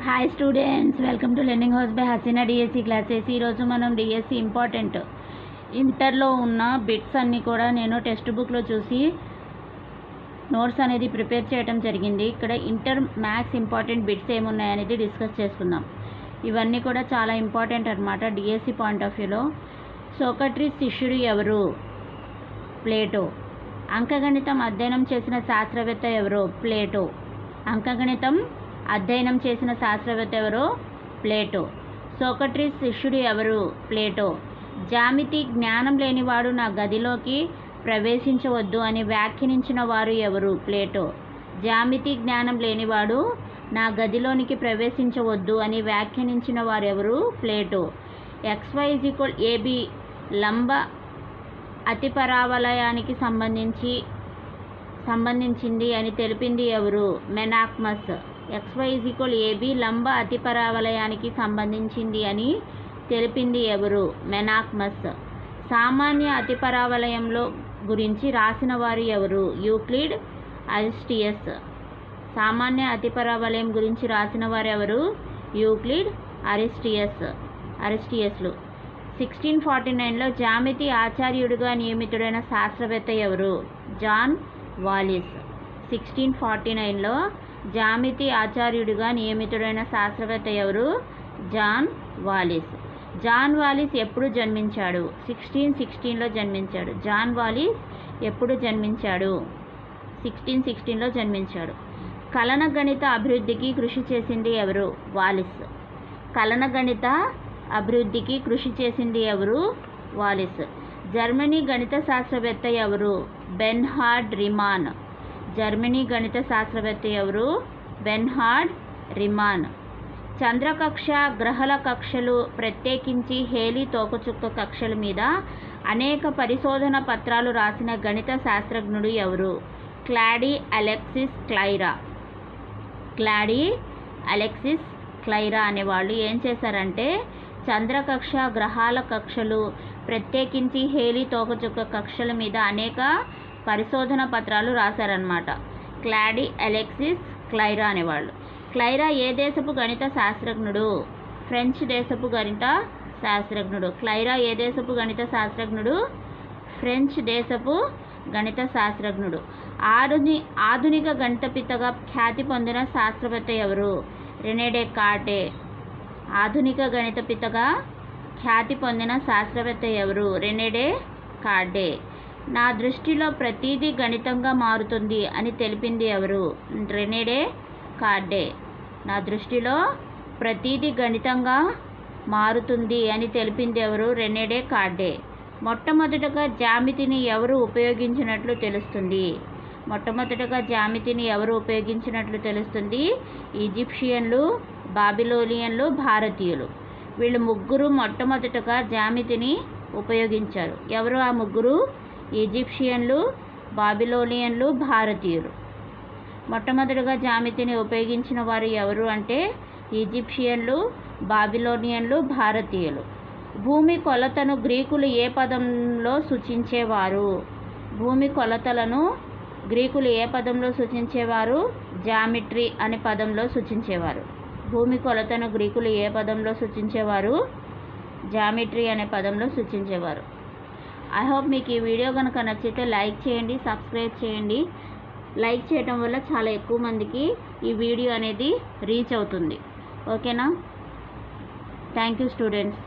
Hi students, welcome to learning house by Haseena DSC classes. ఈరోజు మనం DSC important ఇంటర్లో ఉన్న బిట్స్ అన్నీ కూడా నేను టెక్స్ట్ బుక్లో చూసి నోట్స్ అనేది ప్రిపేర్ చేయడం జరిగింది. ఇక్కడ ఇంటర్ మ్యాథ్స్ ఇంపార్టెంట్ బిట్స్ ఏమున్నాయనేది డిస్కస్ చేసుకుందాం. ఇవన్నీ కూడా చాలా ఇంపార్టెంట్ అనమాట డిఎస్సి పాయింట్ ఆఫ్ వ్యూలో. సోక్రటీస్ శిష్యుడు ఎవరు? ప్లేటో. అంకగణితం అధ్యయనం చేసిన శాస్త్రవేత్త ఎవరు? ప్లేటో. అంకగణితం అధ్యయనం చేసిన శాస్త్రవేత్త ఎవరు? ప్లేటో. సోక్రటీస్ శిష్యుడు ఎవరు? ప్లేటో. జ్యామితి జ్ఞానం లేనివాడు నా గదిలోకి ప్రవేశించవద్దు అని వ్యాఖ్యానించిన వారు ఎవరు? ప్లేటో. జ్యామితి జ్ఞానం లేనివాడు నా గదిలోనికి ప్రవేశించవద్దు అని వ్యాఖ్యానించిన వారు ఎవరు? ప్లేటో. XY = AB లంబ అతిపరావలయానికి సంబంధించింది అని తెలిపింది ఎవరు? మెనాక్మస్. XY = AB లంబ అతిపరావలయానికి సంబంధించింది అని తెలిపింది ఎవరు? మెనాక్మస్. సామాన్య అతిపరావలయంలో గురించి రాసిన వారు ఎవరు? యూక్లిడ్, అరిస్టియస్. సామాన్య అతిపరావలయం గురించి రాసిన వారు ఎవరు? యూక్లిడ్, అరిస్టియస్లు. 1649లో జ్యామితి ఆచార్యుడిగా నియమితుడైన శాస్త్రవేత్త ఎవరు? John Wallis. 1649లో జ్యామితి ఆచార్యుడిగా నియమితుడైన శాస్త్రవేత్త ఎవరు? John Wallis. జాన్ వాలిస్ ఎప్పుడు జన్మించాడు? 1616లో జన్మించాడు. జాన్ వాలిస్ ఎప్పుడు జన్మించాడు? 1616లో జన్మించాడు. కలన గణిత అభివృద్ధికి కృషి చేసింది ఎవరు? వాలిస్. కలన గణిత అభివృద్ధికి కృషి చేసింది ఎవరు? వాలిస్. జర్మనీ గణిత శాస్త్రవేత్త ఎవరు? Bernhard Riemann. జర్మనీ గణిత శాస్త్రవేత్త ఎవరు? Bernhard Riemann. చంద్రకక్ష, గ్రహాల కక్షలు, ప్రత్యేకించి హేలీ తోకచుక్క కక్షల మీద అనేక పరిశోధన పత్రాలు రాసిన గణిత శాస్త్రజ్ఞుడు ఎవరు? Claude Alexis Clairaut. Claude Alexis Clairaut అనేవాళ్ళు ఏం చేశారంటే చంద్రకక్ష, గ్రహాల కక్షలు, ప్రత్యేకించి హేలీ తోకచుక్క కక్షల మీద అనేక పరిశోధన పత్రాలు రాశారన్నమాట. క్లాడీ అలెక్సిస్ క్లైరా అనేవాళ్ళు. క్లైరా ఏ దేశపు గణిత శాస్త్రజ్ఞుడు? ఫ్రెంచ్ దేశపు గణిత శాస్త్రజ్ఞుడు. క్లైరా ఏ దేశపు గణిత శాస్త్రజ్ఞుడు? ఫ్రెంచ్ దేశపు గణిత శాస్త్రజ్ఞుడు. ఆధునిక గణిత పితగా ఖ్యాతి పొందిన శాస్త్రవేత్త ఎవరు? Rene Descartes. ఆధునిక గణిత పితగా ఖ్యాతి పొందిన శాస్త్రవేత్త ఎవరు? Rene Descartes. నా దృష్టిలో ప్రతిదీ గణితంగా మారుతుంది అని తెలిపింది ఎవరు? Rene Descartes. నా దృష్టిలో ప్రతిదీ గణితంగా మారుతుంది అని తెలిపింది ఎవరు? Rene Descartes. మొట్టమొదటగా జ్యామితిని ఎవరు ఉపయోగించినట్లు తెలుస్తుంది? మొట్టమొదటగా జ్యామితిని ఎవరు ఉపయోగించినట్లు తెలుస్తుంది? ఈజిప్షియన్లు, బాబిలోనియన్లు, భారతీయులు. వీళ్ళు ముగ్గురు మొట్టమొదటగా జ్యామితిని ఉపయోగించారు. ఎవరు ఆ ముగ్గురు? ఈజిప్షియన్లు, బాబిలోనియన్లు, భారతీయులు. మొట్టమొదటిగా జ్యామితిని ఉపయోగించిన వారు ఎవరు అంటే ఈజిప్షియన్లు, బాబిలోనియన్లు, భారతీయులు. భూమి కొలతను గ్రీకులు ఏ పదంలో సూచించేవారు? భూమి కొలతలను గ్రీకులు ఏ పదంలో సూచించేవారు? జామెట్రీ అనే పదంలో సూచించేవారు. భూమి కొలతను గ్రీకులు ఏ పదంలో సూచించేవారు? జామెట్రీ అనే పదంలో సూచించేవారు. ఐ హోప్ మీకు ఈ వీడియో కనుక నచ్చితే లైక్ చేయండి, సబ్స్క్రైబ్ చేయండి. లైక్ చేయడం వల్ల చాలా ఎక్కువ మందికి ఈ వీడియో అనేది రీచ్ అవుతుంది. ఓకేనా? Thank you students.